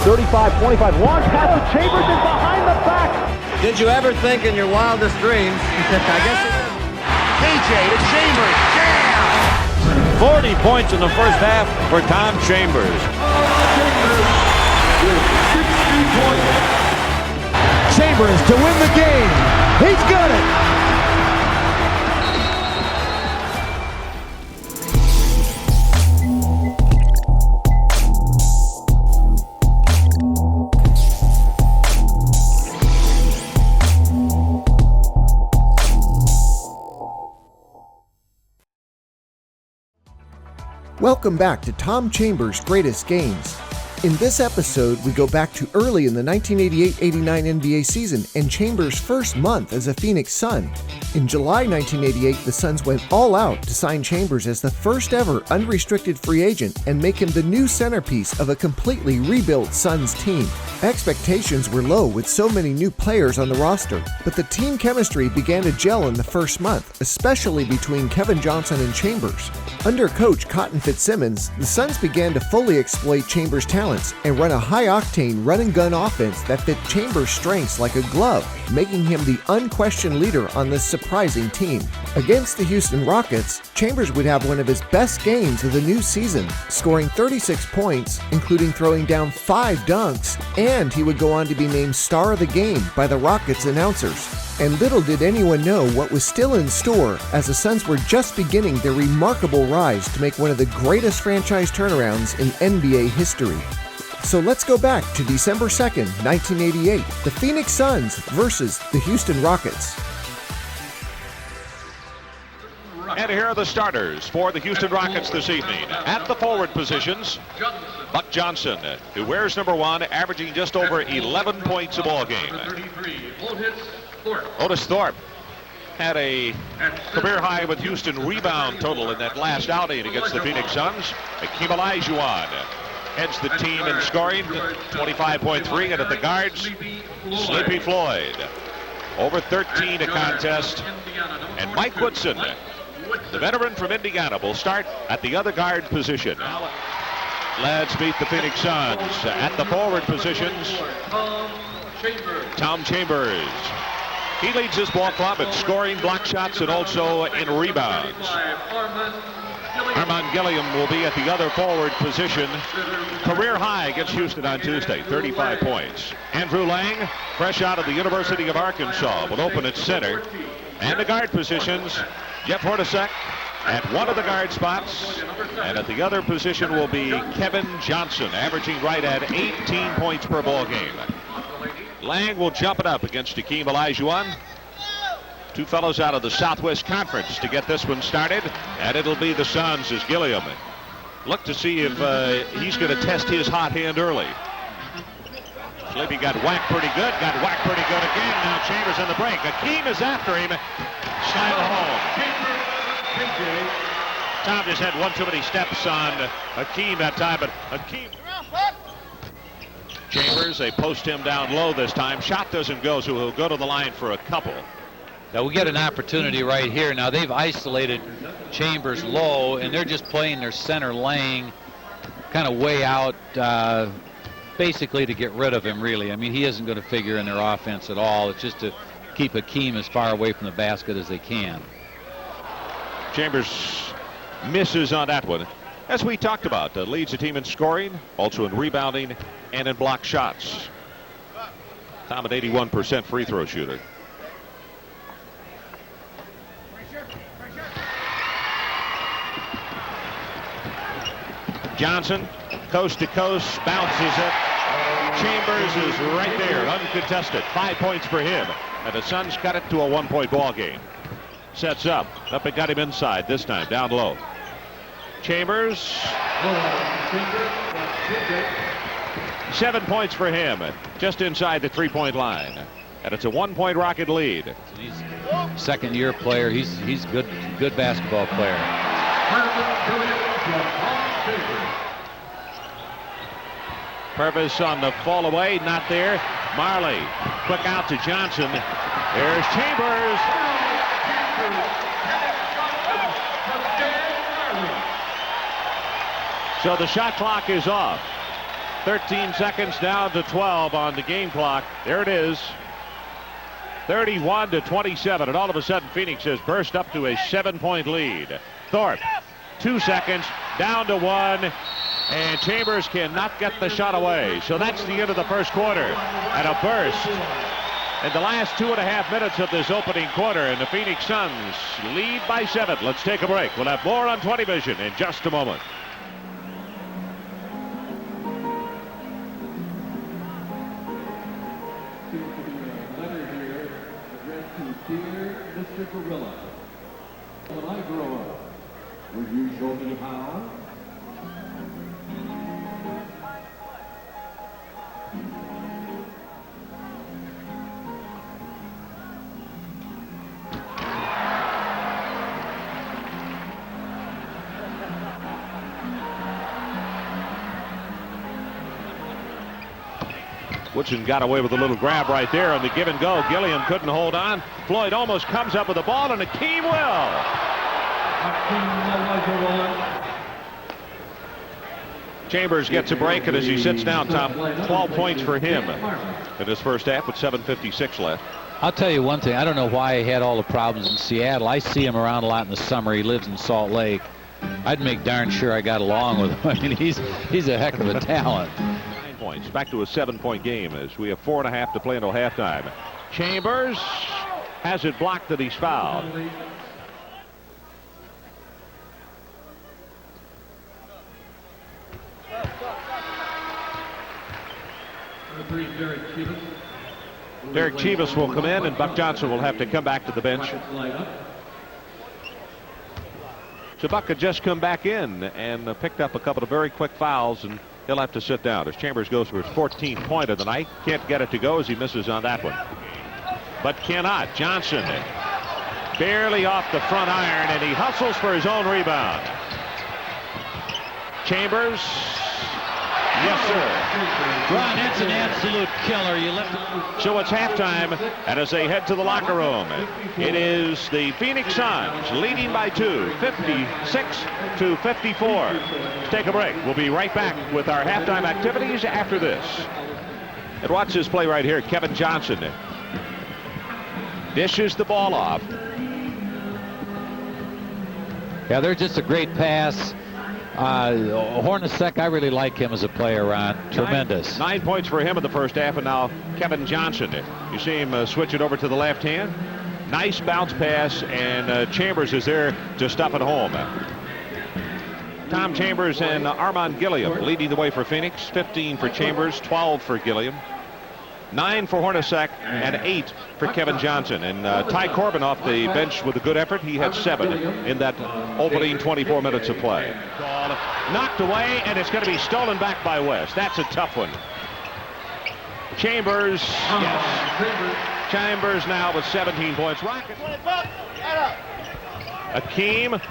35-25. Launch pass to Chambers is behind the back. Did you ever think in your wildest dreams? I guess it is. KJ to Chambers. Jam! 40 points in the first half for Tom Chambers. Chambers to win the game. He's got it. Welcome back to Tom Chambers' Greatest Games. In this episode, we go back to early in the 1988-89 NBA season and Chambers' first month as a Phoenix Sun. In July 1988, the Suns went all out to sign Chambers as the first ever unrestricted free agent and make him the new centerpiece of a completely rebuilt Suns team. Expectations were low with so many new players on the roster, but the team chemistry began to gel in the first month, especially between Kevin Johnson and Chambers. Under coach Cotton Fitzsimmons, the Suns began to fully exploit Chambers' talents and run a high-octane run-and-gun offense that fit Chambers' strengths like a glove, making him the unquestioned leader on this surprising team. Against the Houston Rockets, Chambers would have one of his best games of the new season, scoring 36 points, including throwing down 5 dunks, and he would go on to be named Star of the Game by the Rockets announcers. And little did anyone know what was still in store as the Suns were just beginning their remarkable rise to make one of the greatest franchise turnarounds in NBA history. So let's go back to December 2nd, 1988, the Phoenix Suns versus the Houston Rockets. And here are the starters for the Houston Rockets this evening. At the forward positions, Buck Johnson, who wears number 1, averaging just over 11 points a ball game. Otis Thorpe had a career high with Houston rebound total in that last outing against the Phoenix Suns. Hakeem Olajuwon heads the team in scoring, 25.3, and at the guards, Sleepy Floyd. Over 13 a contest, and Mike Woodson, the veteran from Indiana, will start at the other guard position. Let's meet the Phoenix Suns. At the forward positions, Tom Chambers. He leads his ball club in scoring, block shots, and also in rebounds. Armen Gilliam will be at the other forward position. Career high against Houston on Tuesday, 35 points. Andrew Lang, fresh out of the University of Arkansas, will open at center. And the guard positions, Jeff Hornacek at one of the guard spots. And at the other position will be Kevin Johnson, averaging right at 18 points per ball game. Lang will jump it up against Hakeem Olajuwon. Two fellows out of the Southwest Conference to get this one started. And it'll be the Suns as Gilliam look to see if he's going to test his hot hand early. Sleepy got whacked pretty good again. Now Chambers in the break. Hakeem is after him. Slam home. Tom just had one too many steps on Hakeem that time, but Hakeem. Chambers, they post him down low this time. Shot doesn't go, so he'll go to the line for a couple. Now we get an opportunity right here. Now they've isolated Chambers low, and they're just playing their center Lang kind of way out, basically to get rid of him, really. I mean, he isn't going to figure in their offense at all. It's just to keep Hakeem as far away from the basket as they can. Chambers misses on that one. As we talked about, leads the team in scoring, also in rebounding, and in block shots. Tom, an 81% free throw shooter. Johnson, coast to coast, bounces it. Chambers is right there, uncontested. 5 points for him. And the Suns cut it to a 1-point ball game. Sets up and got him inside this time, down low. Chambers. 7 points for him, just inside the 3-point line. And it's a 1-point Rocket lead. He's a second-year player. He's good basketball player. Purvis on the fall away, not there. Majerle, quick out to Johnson. There's Chambers. So the shot clock is off. 13 seconds down to 12 on the game clock. There it is. 31-27, and all of a sudden Phoenix has burst up to a 7-point lead. Thorpe, 2 seconds, down to 1, and Chambers cannot get the shot away. So that's the end of the first quarter, and a burst in the last 2.5 minutes of this opening quarter, and the Phoenix Suns lead by 7. Let's take a break. We'll have more on 20 Vision in just a moment. Dear Mr. Gorilla, when I grow up, will you show me how? Woodson got away with a little grab right there on the give and go. Gilliam couldn't hold on. Floyd almost comes up with the ball, and Hakeem will. Chambers gets a break, and as he sits down, Tom, 12 points for him in his first half with 7:56 left. I'll tell you one thing. I don't know why he had all the problems in Seattle. I see him around a lot in the summer. He lives in Salt Lake. I'd make darn sure I got along with him. I mean, he's a heck of a talent. Points. Back to a 7-point game as we have 4.5 to play until halftime. Chambers has it blocked that he's fouled. Derrick Chievous will come in, and Buck Johnson will have to come back to the bench. So Buck had just come back in and picked up a couple of very quick fouls, and he'll have to sit down as Chambers goes for his 14th point of the night. Can't get it to go as he misses on that one. But cannot. Johnson barely off the front iron, and he hustles for his own rebound. Chambers. Yes, sir. Ron, that's an absolute killer. You left it. So it's halftime, and as they head to the locker room, it is the Phoenix Suns leading by 2, 56-54. Let's take a break. We'll be right back with our halftime activities after this. And watch this play right here. Kevin Johnson dishes the ball off. Yeah, they're just a great pass. Hornacek, I really like him as a player, Ron. Tremendous. 9 points for him in the first half, and now Kevin Johnson. You see him switch it over to the left hand. Nice bounce pass, and Chambers is there to stop it home. Tom Chambers and Armen Gilliam leading the way for Phoenix. 15 for Chambers, 12 for Gilliam. 9 for Hornacek and 8 for Kevin Johnson. And Ty Corbin off the bench with a good effort. He had 7 in that opening 24 minutes of play. Knocked away, and it's going to be stolen back by West. That's a tough one. Chambers, yes. Chambers now with 17 points. Rockets. Hakeem,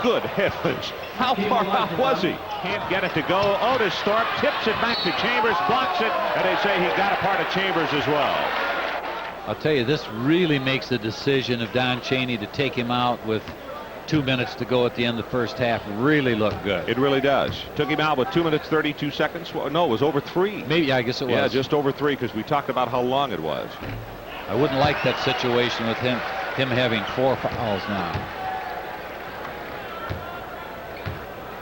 good heavens. How far out was he? Can't get it to go. Otis Thorpe tips it back to Chambers, blocks it, and they say he got a part of Chambers as well. I'll tell you, this really makes the decision of Don Chaney to take him out with 2 minutes to go at the end of the first half really look good. It really does. Took him out with 2 minutes 32 seconds. Well, no, it was over 3. Maybe, I guess it was. Yeah, just over 3, because we talked about how long it was. I wouldn't like that situation with him having 4 fouls now.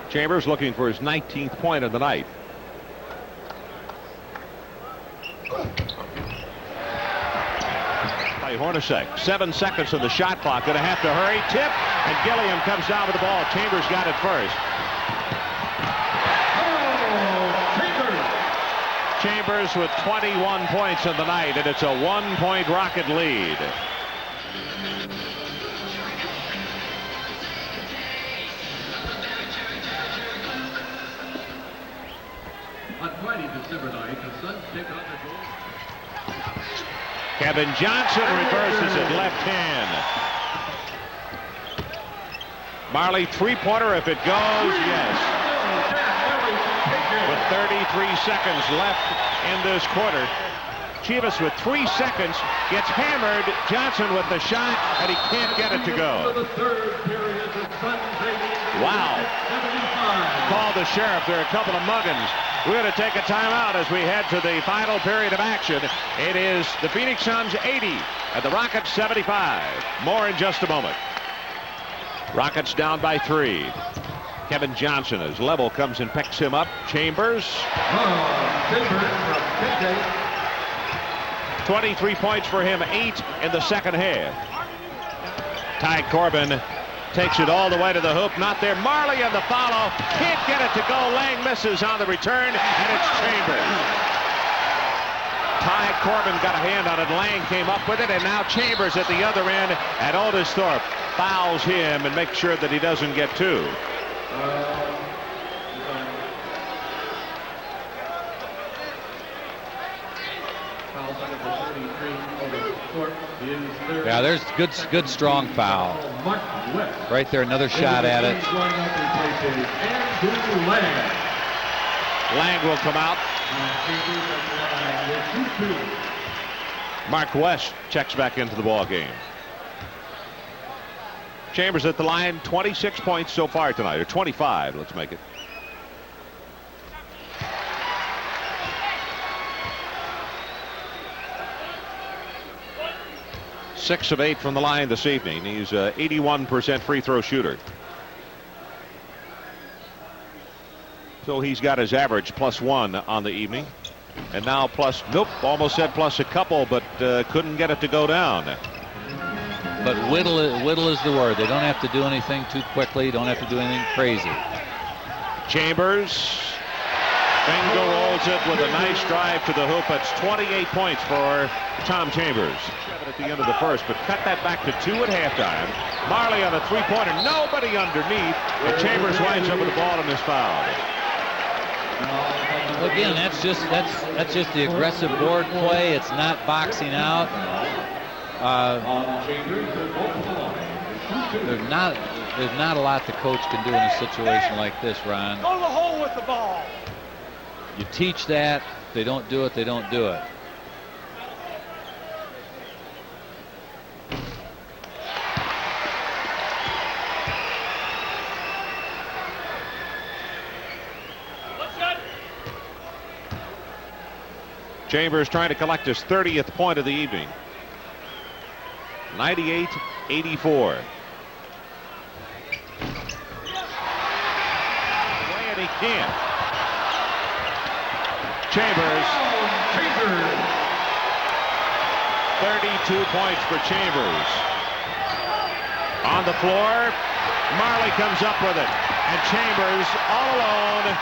Chambers looking for his 19th point of the night. By Hornacek. 7 seconds on the shot clock. Going to have to hurry. Tip, and Gilliam comes down with the ball. Chambers got it first. Chambers with 21 points in the night, and it's a 1-point Rocket lead. On Friday, December 9th, the Suns take on the goal. Kevin Johnson reverses it left hand. Marley three-pointer if it goes, yes. With 33 seconds left in this quarter. Chievous with 3 seconds gets hammered. Johnson with the shot, and he can't get it to go. Wow. Call the sheriff. There are a couple of muggins. We're going to take a timeout as we head to the final period of action. It is the Phoenix Suns 80 and the Rockets 75. More in just a moment. Rockets down by 3. Kevin Johnson, as Leavell comes and picks him up. Chambers. 23 points for him, 8 in the second half. Corbin takes it all the way to the hoop. Not there. Marley on the follow. Can't get it to go. Lang misses on the return, and it's Chambers. Corbin got a hand on it. Lang came up with it, and now Chambers at the other end. And Otis Thorpe fouls him and makes sure that he doesn't get 2. Yeah, there's good strong foul. Right there, another shot at it. Lang will come out. Mark West checks back into the ball game. Chambers at the line, 26 points so far tonight, or 25, let's make it. Six of 8 from the line this evening. He's an 81% free throw shooter. So he's got his average +1 on the evening. And now almost said plus a couple, but couldn't get it to go down. But whittle is the word. They don't have to do anything too quickly. Don't have to do anything crazy. Chambers. Bingo rolls it with a nice drive to the hoop. It's 28 points for Tom Chambers. At the end of the first, but cut that back to 2 at halftime. Marley on a 3-pointer. Nobody underneath. And Chambers winds up with the ball and is fouled. Again, that's just the aggressive board play. It's not boxing out. There's not a lot the coach can do in a situation like this, Ron. Go to the hole with the ball. You teach that. If they don't do it, they don't do it. Chambers trying to collect his 30th point of the evening. 98-84. And he can't. Chambers. 32 points for Chambers. On the floor, Marley comes up with it. And Chambers all alone.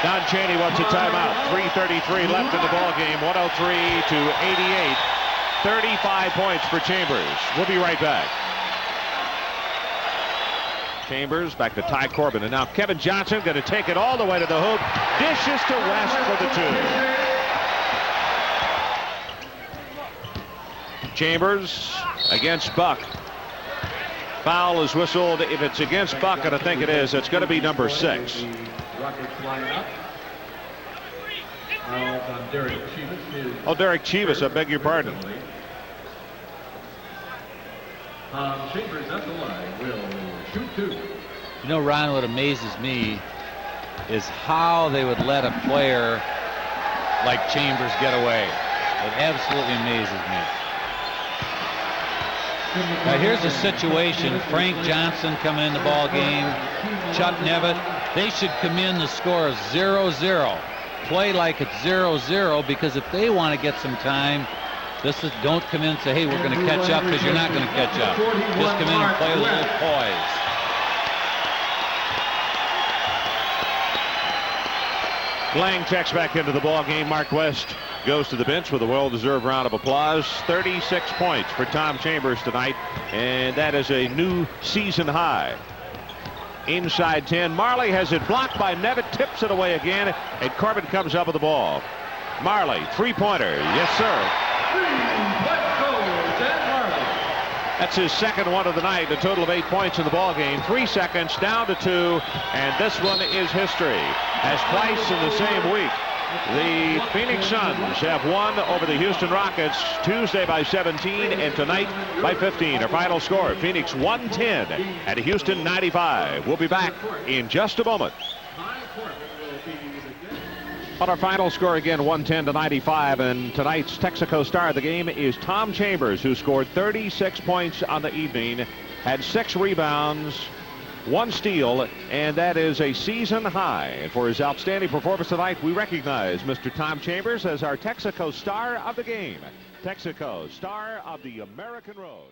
Don Chaney wants a timeout. 3:33 left in the ball game. 103-88. 35 points for Chambers. We'll be right back. Chambers back to Corbin, and now Kevin Johnson going to take it all the way to the hoop. Dishes to West for the 2. Chambers against Buck. Foul is whistled. If it's against Buck, and I think it is, it's going to be number 6. Derrick Chievous, I beg your pardon. Chambers at the line will shoot 2. You know, Ron, what amazes me is how they would let a player like Chambers get away. It absolutely amazes me. Now here's a situation. Frank Johnson coming in the ball game. Chuck Nevitt. They should come in the score of 0-0. Play like it's 0-0, because if they want to get some time, don't come in and say, hey, we're going to catch up, because you're not going to catch up. Just come in and play a little poise. Lang checks back into the ball game. Mark West goes to the bench with a well-deserved round of applause. 36 points for Tom Chambers tonight, and that is a new season high. Inside 10. Marley has it blocked by Nevitt, tips it away again, and Corbin comes up with the ball. Marley, 3-pointer. Yes, sir. That's his second one of the night, a total of 8 points in the ball game. 3 seconds down to 2, and this one is history, as twice in the same week The Phoenix Suns have won over the Houston Rockets Tuesday by 17 and tonight by 15. Our final score, Phoenix 110 and Houston 95. We'll be back in just a moment. On our final score again, 110 to 95, and tonight's Texaco star of the game is Tom Chambers, who scored 36 points on the evening, had 6 rebounds, 1 steal, and that is a season high. And for his outstanding performance tonight, we recognize Mr. Tom Chambers as our Texaco star of the game. Texaco, star of the American Road.